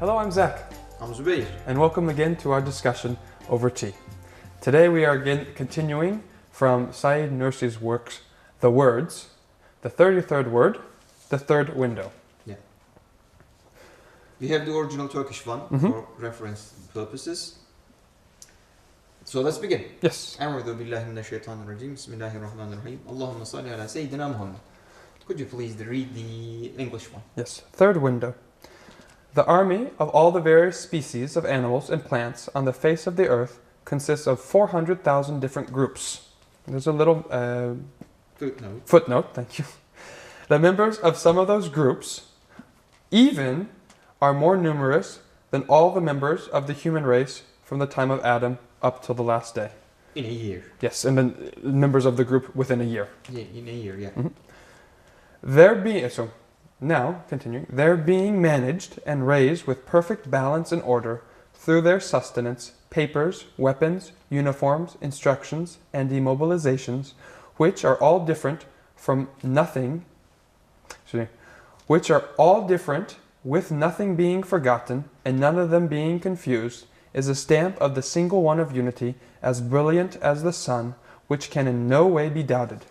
Hello, I'm Zack. I'm Zubeyir. And welcome again to our discussion over tea. Today we are again continuing from Said Nursi's works, The Words, the 33rd word, the third window. Yeah. We have the original Turkish one for reference purposes. So let's begin. Yes. A'udhu billahi minash-shaytanir-rajim. Bismillahir-rahmanir-rahim. Allahumma salli ala Sayyidina Muhammad. Could you please read the English one? Yes. Third window. The army of all the various species of animals and plants on the face of the earth consists of 400,000 different groups. There's a little footnote, thank you. The members of some of those groups even are more numerous than all the members of the human race from the time of Adam up till the last day. In a year. Yes, and then members of the group within a year. Yeah, in a year, yeah. They're being managed and raised with perfect balance and order through their sustenance, papers, weapons, uniforms, instructions, and immobilizations, which are all different with nothing being forgotten and none of them being confused, is a stamp of the single one of unity, as brilliant as the sun, which can in no way be doubted.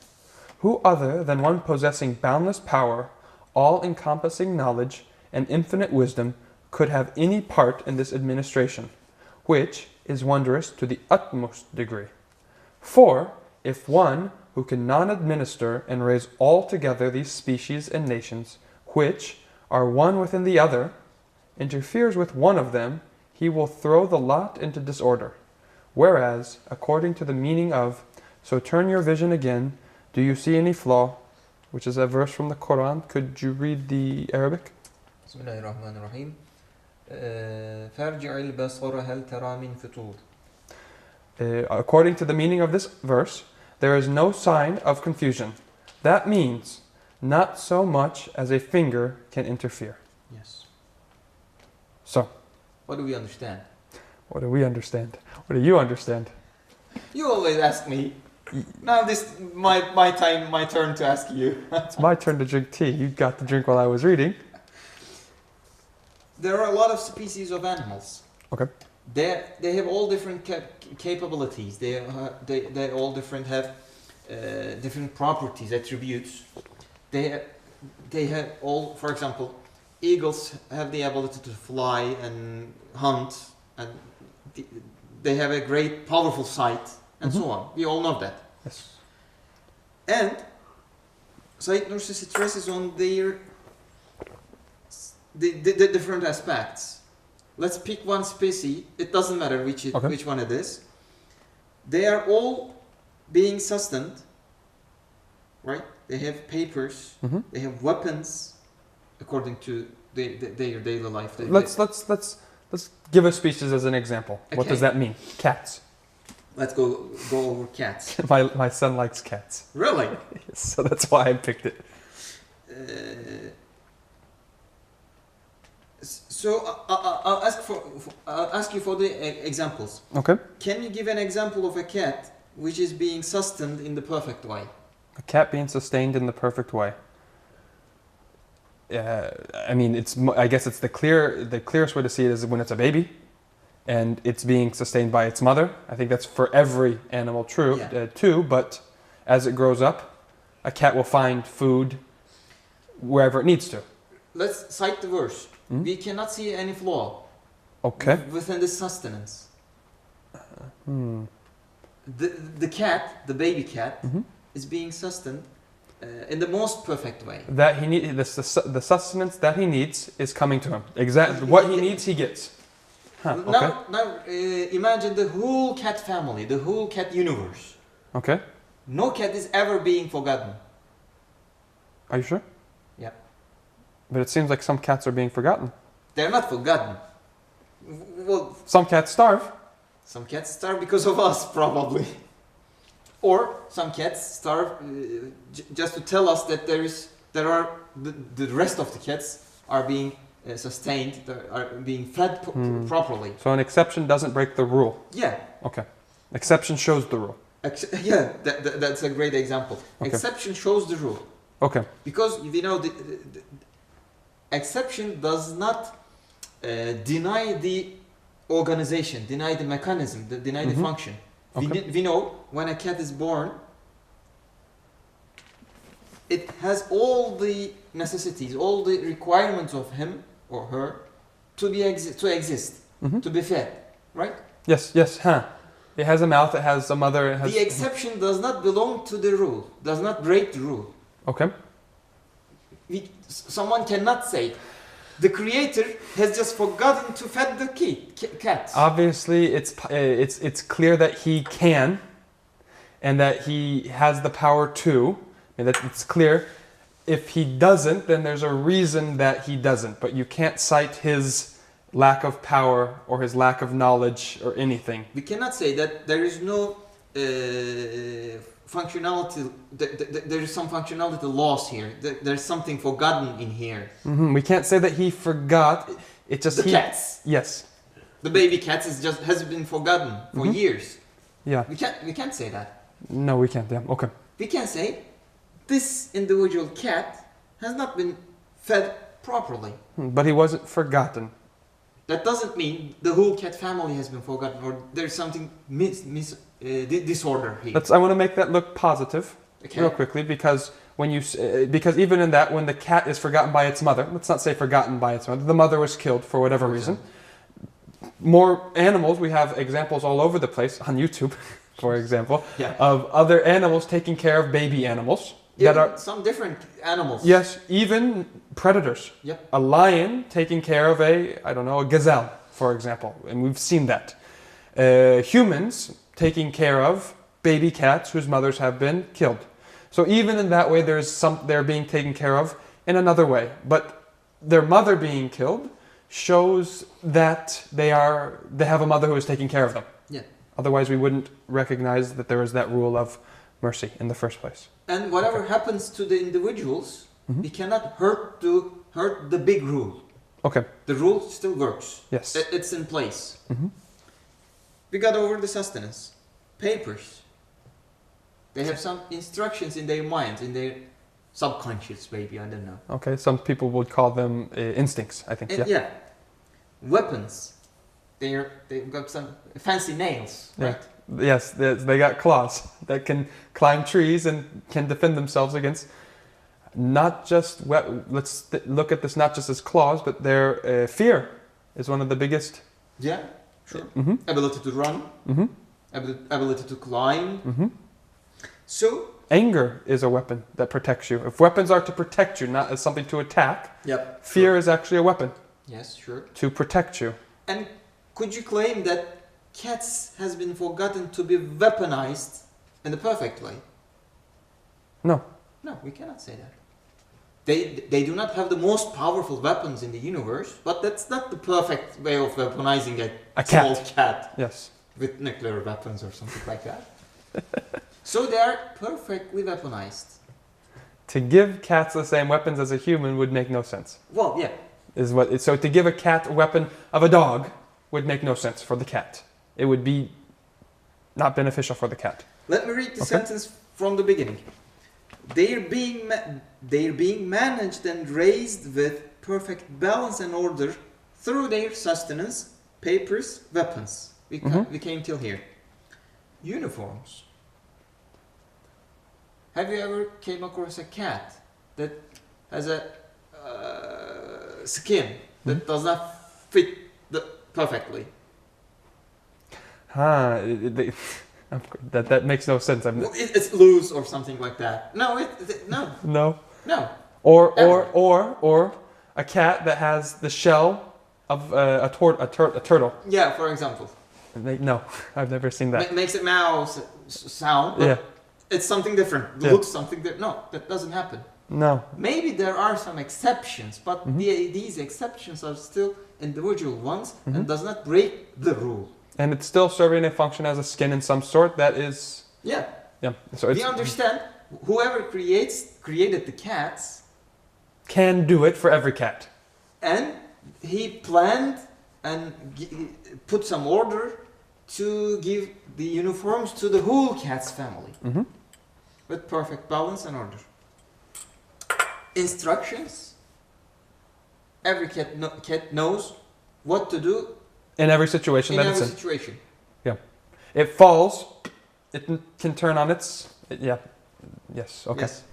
Who other than one possessing boundless power, all-encompassing knowledge, and infinite wisdom could have any part in this administration, which is wondrous to the utmost degree? For, if one who can non-administer and raise all together these species and nations, which are one within the other, interferes with one of them, he will throw the lot into disorder. Whereas, according to the meaning of, so turn your vision again, do you see any flaw? Which is a verse from the Quran. Could you read the Arabic? Bismillahir-rahmanir-rahim. فارجع البصر هل ترى من فطور. According to the meaning of this verse, there is no sign of confusion. That means not so much as a finger can interfere. Yes. So, what do we understand? What do we understand? What do you understand? You always ask me. Now this my turn to ask you. It's my turn to drink tea. You got the drink while I was reading. There are a lot of species of animals. Okay. They have all different capabilities. They all different have different properties, attributes. They have all, for example, eagles have the ability to fly and hunt, and they have a great, powerful sight, and so on. We all know that. Yes. And Said Nursi stresses on the different aspects. Let's pick one species. It doesn't matter which one it is. They are all being sustained, right? They have papers. They have weapons, according to their daily life. Let's give a species as an example. Okay. What does that mean? Cats. Let's go over cats. My son likes cats. Really? So that's why I picked it. So I'll ask you for the examples. Okay. Can you give an example of a cat which is being sustained in the perfect way? A cat being sustained in the perfect way. I mean, I guess it's the clearest way to see it is when it's a baby, and it's being sustained by its mother. I think that's for every animal too. But as it grows up, a cat will find food wherever it needs to. Let's cite the verse. We cannot see any flaw. Okay. Within this sustenance. The cat, the baby cat, is being sustained in the most perfect way. That he need the sustenance that he needs is coming to him. Exactly what he needs, he gets. Okay. Now imagine the whole cat family, the whole cat universe. Okay. No cat is ever being forgotten. Are you sure? Yeah. But it seems like some cats are being forgotten. They're not forgotten. Well, some cats starve. Some cats starve because of us, probably. Or some cats starve just to tell us that the rest of the cats are being sustained, are being fed properly. So an exception doesn't break the rule. Yeah. Okay. Exception shows the rule. That's a great example. Okay. Exception shows the rule. Okay. Because the exception does not deny the organization, deny the mechanism, deny the function. Okay. We know when a cat is born, it has all the necessities, all the requirements of him or her to exist, to be fed, right? Yes, yes, huh. It has a mouth, it has a mother, it has... The exception does not belong to the rule, does not break the rule. Okay. Someone cannot say, the creator has just forgotten to feed the cat. Obviously, it's clear that he can, and that he has the power to, and that it's clear. If he doesn't, then there's a reason that he doesn't, but you can't cite his lack of power or his lack of knowledge or anything. We cannot say that there is no functionality, there is some functionality loss here, there's something forgotten in here. We can't say that he forgot, it just... The cats. Yes. The baby cats has been forgotten for years. Yeah. We can't say that. No, we can't, yeah, okay. We can say, this individual cat has not been fed properly. But he wasn't forgotten. That doesn't mean the whole cat family has been forgotten or there's something disorder here. I want to make that look positive, Okay. real quickly, because because even in that, when the cat is forgotten by its mother, let's not say forgotten by its mother, the mother was killed for whatever reason. More animals, we have examples all over the place, on YouTube, for example, of other animals taking care of baby animals. That are some different animals. Yes, even predators. Yep. A lion taking care of a gazelle, for example, and we've seen that. Humans taking care of baby cats whose mothers have been killed. So even in that way, they're being taken care of in another way. But their mother being killed shows that they have a mother who is taking care of them. Yeah. Otherwise, we wouldn't recognize that there is that rule of mercy in the first place. And whatever happens to the individuals, we cannot hurt the big rule. Okay. The rule still works. Yes. It's in place. We got over the sustenance. Papers. They have some instructions in their minds, in their subconscious, maybe, I don't know. Okay, some people would call them instincts, I think. Yeah. Weapons. They've got some fancy nails, right? Yes, they got claws that can climb trees and can defend themselves against not just let's look at this not just as claws, but their fear is one of the biggest. Yeah, sure. Ability to run, ability to climb. So anger is a weapon that protects you. If weapons are to protect you, not as something to attack, fear is actually a weapon. Yes, sure. To protect you. And could you claim that cats has been forgotten to be weaponized in the perfect way? No. No, we cannot say that. They do not have the most powerful weapons in the universe, but that's not the perfect way of weaponizing a small cat. Yes. With nuclear weapons or something like that. So they are perfectly weaponized. To give cats the same weapons as a human would make no sense. Well, yeah. So to give a cat a weapon of a dog would make no sense for the cat. It would be not beneficial for the cat. Let me read the sentence from the beginning. They're being managed and raised with perfect balance and order through their sustenance, papers, weapons. We came till here. Uniforms. Have you ever came across a cat that has a skin that does not fit perfectly? That makes no sense. It's loose or something like that. No, no. Or a cat that has the shell of a turtle. Yeah, for example. No, I've never seen that. Makes a mouse sound. Yeah. It's something different. Looks something different. No, that doesn't happen. No. Maybe there are some exceptions, but these exceptions are still individual ones and does not break the rule. And it's still serving a function as a skin in some sort that is... Yeah. So we understand whoever created the cats can do it for every cat. And he planned and put some order to give the uniforms to the whole cat's family. With perfect balance and order. Instructions. Every cat knows what to do in every situation in that every it's in. situation. Yeah. It falls, it can turn on its... yeah. Yes, okay. Yes.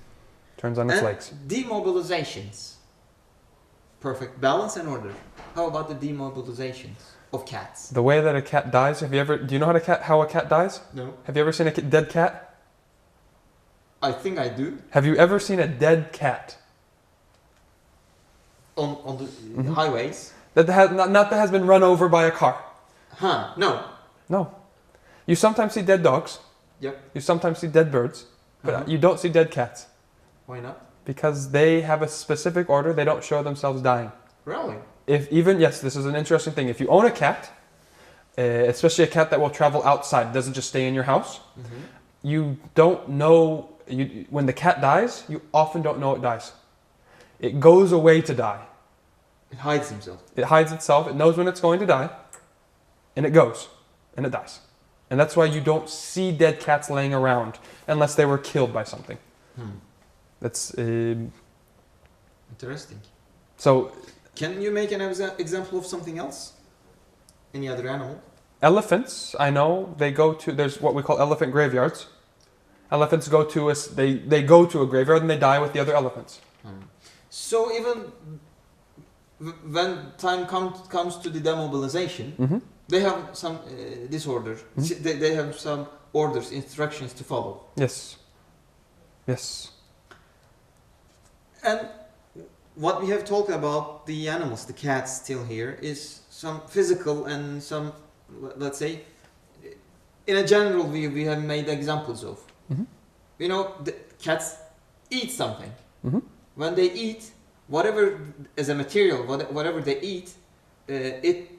Turns on its And legs. demobilizations. Perfect balance and order. How about the demobilizations of cats? The way that a cat dies, do you know how a cat dies? No. Have you ever seen a dead cat? I think I do. Have you ever seen a dead cat? On the highways? That has, not that has been run over by a car. Huh, no. No. You sometimes see dead dogs. Yep. You sometimes see dead birds. But you don't see dead cats. Why not? Because they have a specific order. They don't show themselves dying. Really? Yes, this is an interesting thing. If you own a cat, especially a cat that will travel outside, doesn't just stay in your house, you don't know, when the cat dies, you often don't know it dies. It goes away to die. It hides himself. It hides itself, it knows when it's going to die, and it goes, and it dies. And that's why you don't see dead cats laying around unless they were killed by something. That's interesting. So, can you make an example of something else? Any other animal? elephants, I know, there's what we call elephant graveyards. Elephants go to they go to a graveyard and they die with the other elephants. So even when time comes to the demobilization, they have some disorder. They have some orders, instructions to follow. Yes. Yes. And what we have talked about the animals, the cats still here, is some physical and some, let's say, in a general view, we have made examples of. You know, the cats eat something. When they eat, whatever as a material, whatever they eat, it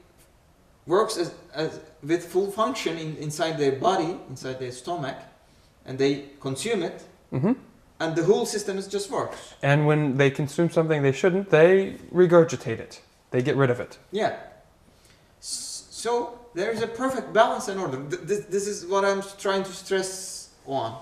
works as with full function inside their body, inside their stomach, and they consume it, and the whole system just works. And when they consume something they shouldn't, they regurgitate it. They get rid of it. Yeah. So there is a perfect balance and order. This is what I'm trying to stress on.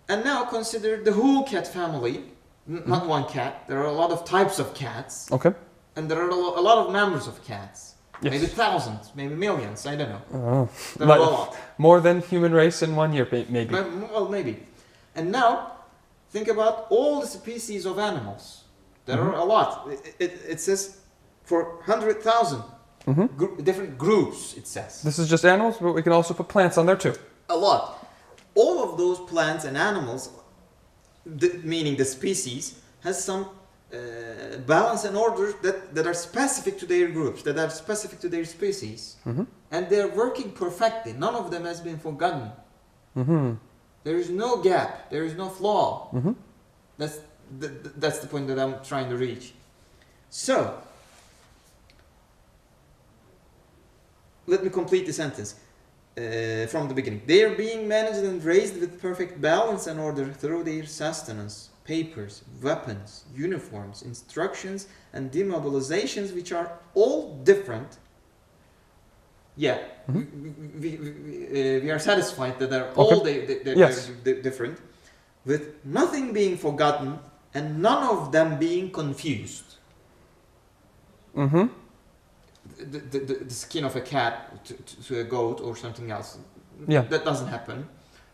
And now consider the whole cat family, not one cat. There are a lot of types of cats. Okay. And there are a lot of members of cats. Yes. Maybe thousands, maybe millions, I don't know. Oh. There are a lot. More than human race in 1 year, maybe. Well, maybe. And now, think about all the species of animals. There are a lot. It says for 100,000 different groups, it says. This is just animals, but we can also put plants on there too. A lot. All of those plants and animals, meaning the species, has some balance and order that are specific to their groups, that are specific to their species. And they're working perfectly. None of them has been forgotten. There is no gap. There is no flaw. That's the point that I'm trying to reach. So, let me complete the sentence from the beginning. They are being managed and raised with perfect balance and order through their sustenance, papers, weapons, uniforms, instructions, and demobilizations, which are all different. Yeah, we are satisfied that they're all they're different, with nothing being forgotten and none of them being confused. The skin of a cat to a goat or something else. Yeah. That doesn't happen.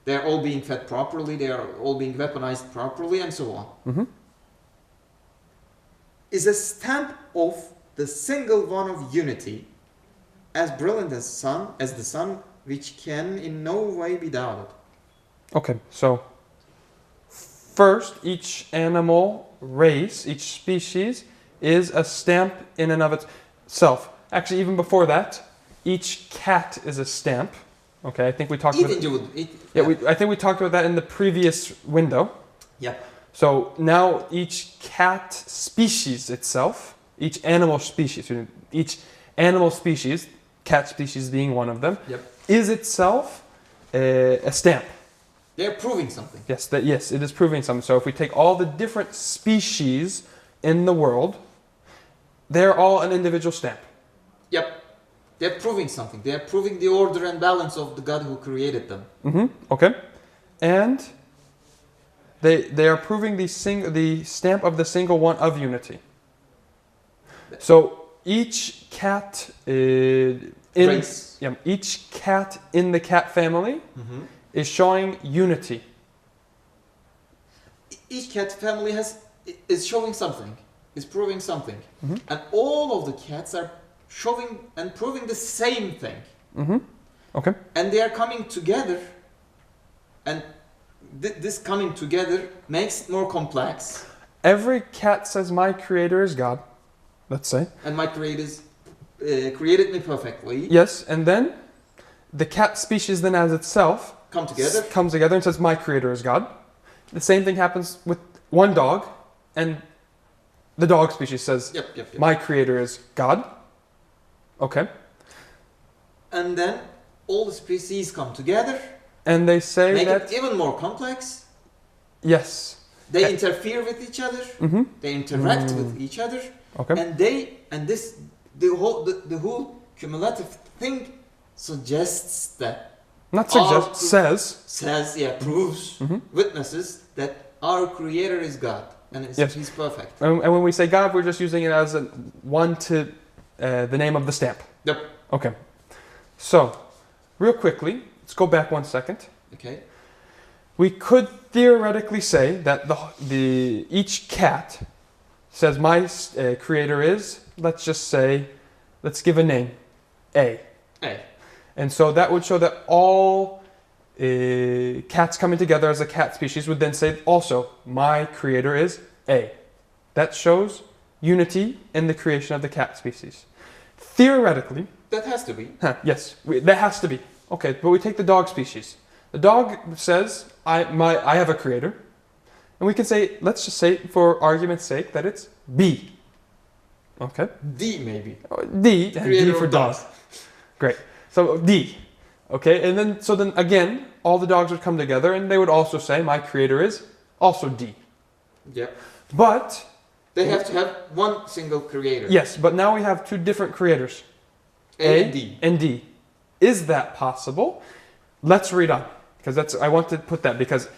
They're all being fed properly, they are all being weaponized properly, and so on. Is a stamp of the single one of unity, as brilliant as the sun, which can in no way be doubted. Okay, so first, each animal race, each species, is a stamp in and of itself. Actually, even before that, each cat is a stamp. Okay, I think we talked about it. I think we talked about that in the previous window. Yeah. So now each cat species itself, each animal species, cat species being one of them, is itself a stamp. They're proving something. Yes, it is proving something. So if we take all the different species in the world, they're all an individual stamp. Yep. They're proving something. They're proving the order and balance of the God who created them. Okay. And they are proving the stamp of the single one of unity. So each cat Race. each cat in the cat family Mhm. is showing unity. Each cat family is showing something, is proving something, Mhm. and all of the cats are showing and proving the same thing, Mm-hmm. Okay. and they are coming together, and this coming together makes it more complex. Every cat says, "My creator is God," let's say. And my creators created me perfectly. Yes, and then the cat species then as itself Come together. and says, "My creator is God." The same thing happens with one dog, and the dog species says, Yep. "My creator is God." Okay. And then all the species come together, And they say make that it even more complex. yes. They interfere with each other. Mm-hmm. They interact with each other, Okay. and the whole cumulative thing suggests that Not suggest, says. proves, Mhm. witnesses that our Creator is God, and Yes. He's perfect. And when we say God, we're just using it as one to the name of the stamp. Yep. Okay. So, real quickly, let's go back 1 second. Okay. We could theoretically say that each cat says, "My creator is," let's just say, let's give a name, A. Hey. And so that would show that all cats coming together as a cat species would then say also, "My creator is A." That shows unity in the creation of the cat species. Theoretically, That has to be. yes, that has to be. Okay, but we take the dog species. The dog says, I have a creator. And we can say, let's just say, for argument's sake, that it's B. Okay? D maybe. D, and D Creator for of dog. dogs. Great. So D. Okay, and then again, all the dogs would come together and they would also say, "My creator is also D." Yep. But, They have to have one single creator. yes, but now we have two different creators. A and D. And D. Is that possible? Let's read on. Because I want to put that because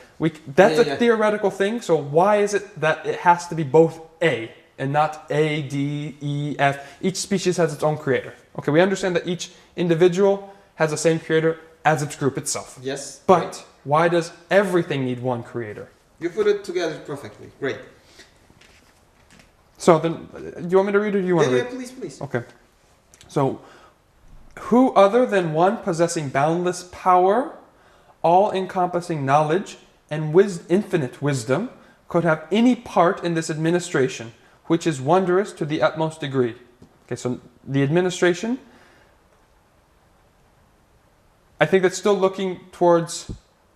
that's a theoretical thing. So why is it that it has to be both A and not A, D, E, F? Each species has its own creator. Okay, we understand that each individual has the same creator as its group itself. Yes. But Great. why does everything need one creator? You put it together perfectly. Great. So then, do you want me to read or do you want to read? Please. Okay. So, who other than one possessing boundless power, all-encompassing knowledge, and infinite wisdom could have any part in this administration, which is wondrous to the utmost degree? Okay, so the administration, I think that's still looking towards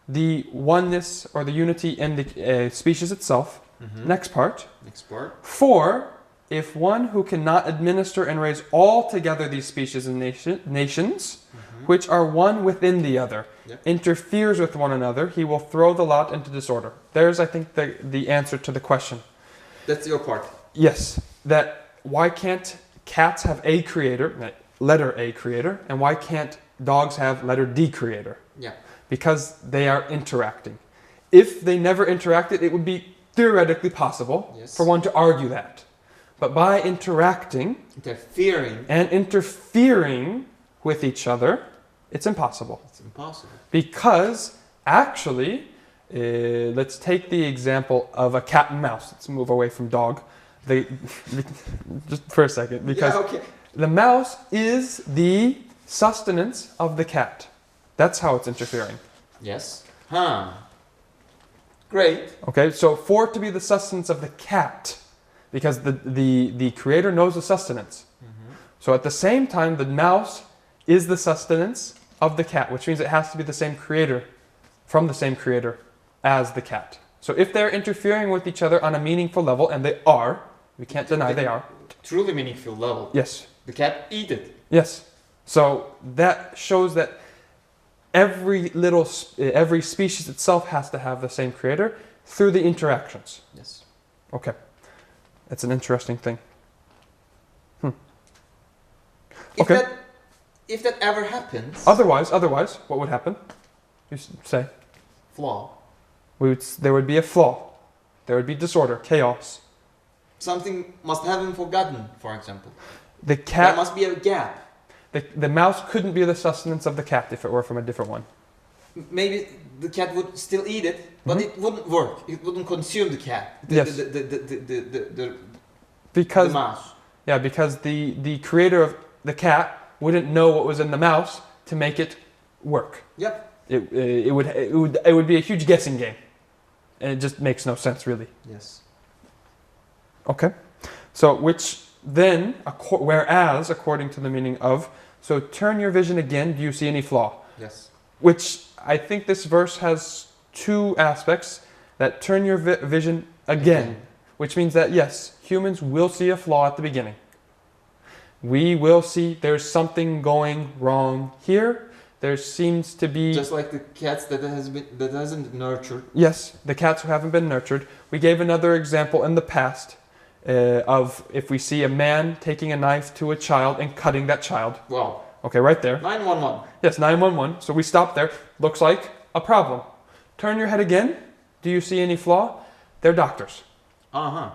the oneness or the unity in the species itself. Mhm. Next part. Next part. For if one who cannot administer and raise all together these species and nations, which are one within the other, Yep. interferes with one another, he will throw the lot into disorder. There's, I think, the answer to the question. That's your part. Yes, that why can't cats have a creator, letter A creator, and why can't dogs have letter D creator? Yeah. Because they are interacting. If they never interacted, it would be theoretically possible Yes. for one to argue that. But by interacting and interfering with each other, it's impossible. It's impossible. Because actually, let's take the example of a cat and mouse. Let's move away from dog. Just for a second, because the mouse is the sustenance of the cat. That's how it's interfering. Yes. Huh. Great. Okay, so for it to be the sustenance of the cat, because the creator knows the sustenance. Mm-hmm. So at the same time, the mouse is the sustenance of the cat, which means it has to be the same creator, from the same creator as the cat. So if they're interfering with each other on a meaningful level, and they are, we can't deny they are. Truly meaningful level. Yes. The cat eat it. Yes. So that shows that every species itself has to have the same creator through the interactions. Yes. Okay. That's an interesting thing. Okay. If that ever happens. Otherwise, what would happen? You say. Flaw. There would be a flaw. There would be disorder, chaos. Something must have been forgotten, for example. The There cat, must be a gap. the mouse couldn't be the sustenance of the cat if it were from a different one. Maybe the cat would still eat it, but it wouldn't work. It wouldn't consume the cat. Yes. The Because mouse. yeah, because the creator of the cat wouldn't know what was in the mouse to make it work. Yep. It would be a huge guessing game, and it just makes no sense really. Yes. Okay, so which then, whereas according to the meaning of, so turn your vision again. Do you see any flaw? Yes. Which I think this verse has two aspects. That turn your vision again, which means that yes, humans will see a flaw at the beginning. We will see there's something going wrong here. There seems to be Just like the cats that hasn't nurtured. yes, the cats who haven't been nurtured. We gave another example in the past of if we see a man taking a knife to a child and cutting that child. Wow. Okay, right there. 911. Yes, 911. So we stop there. Looks like a problem. Turn your head again. Do you see any flaw? They're doctors. Uh-huh.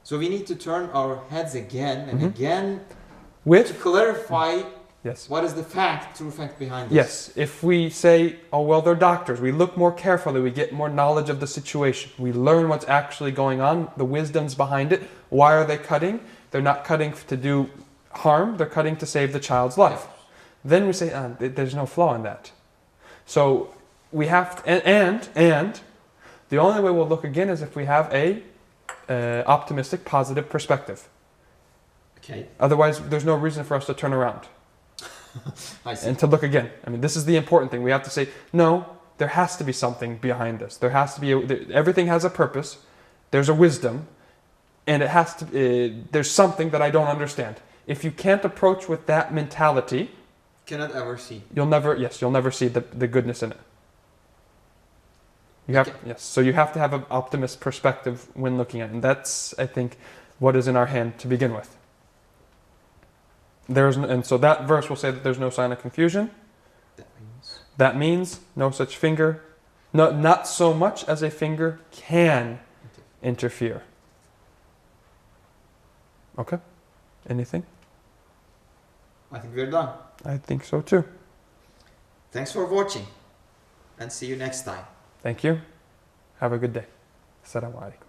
So we need to turn our heads again and again to With clarify yes. what is the true fact behind this. Yes, if we say, oh, well, they're doctors, we look more carefully, we get more knowledge of the situation, we learn what's actually going on, the wisdoms behind it. Why are they cutting? They're not cutting to do harm, they're cutting to save the child's life. Then we say, there's no flaw in that. So we have, and the only way we'll look again is if we have a optimistic, positive perspective. Okay. Otherwise, there's no reason for us to turn around. I see. And to look again. I mean, this is the important thing. We have to say, no, there has to be something behind this. There has to be, everything has a purpose. There's a wisdom. And it has to, there's something that I don't understand. If you can't approach with that mentality, Cannot ever see. you'll never see the goodness in it. You have, yes, so you have to have an optimist perspective when looking at it. And that's, I think, what is in our hand to begin with. And so that verse will say that there's no sign of confusion. That means no such finger, not so much as a finger can interfere. Okay? Anything? I think we're done. I think so too. Thanks for watching and see you next time. Thank you. Have a good day. Assalamu alaikum.